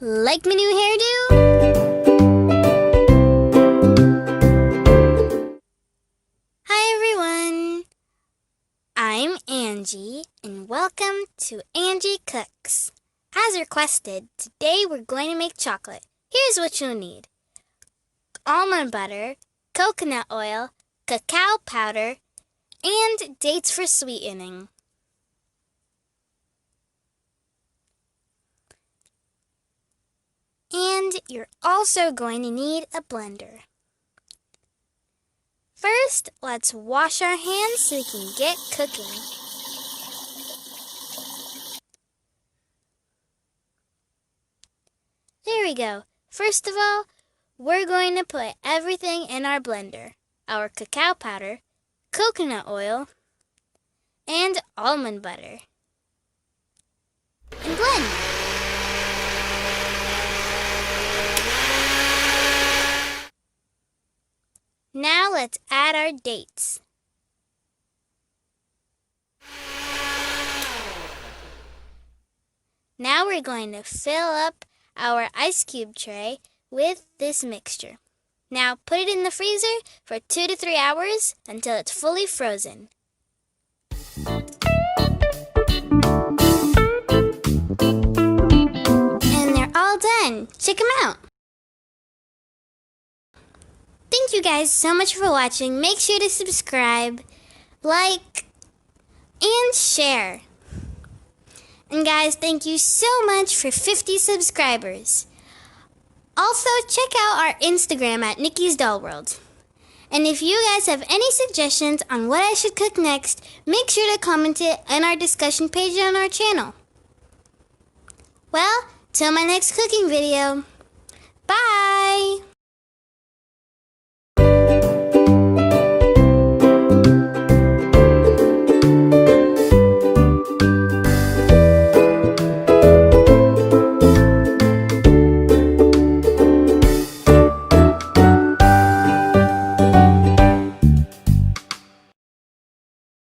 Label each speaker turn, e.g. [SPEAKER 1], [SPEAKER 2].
[SPEAKER 1] Like my new hairdo? Hi everyone! I'm Angie and welcome to Angie Cooks. As requested, today we're going to make chocolate. Here's what you'll need: almond butter, coconut oil, cacao powder, and dates for sweetening. And you're also going to need a blender. First, let's wash our hands so we can get cooking. There we go. First of all, we're going to put everything in our blender: our cacao powder, coconut oil, and almond butter. And blend. Now let's add our dates. Now we're going to fill up our ice cube tray with this mixture. Now put it in the freezer for 2 to 3 hours until it's fully frozen. And they're all done. Check them out. Thank you guys so much for watching. Make sure to subscribe, like, and share. And guys, thank you so much for 50 subscribers. Also, check out our Instagram at Nicky's Doll World. And if you guys have any suggestions on what I should cook next, make sure to comment it in our discussion page on our channel. Well, till my next cooking video.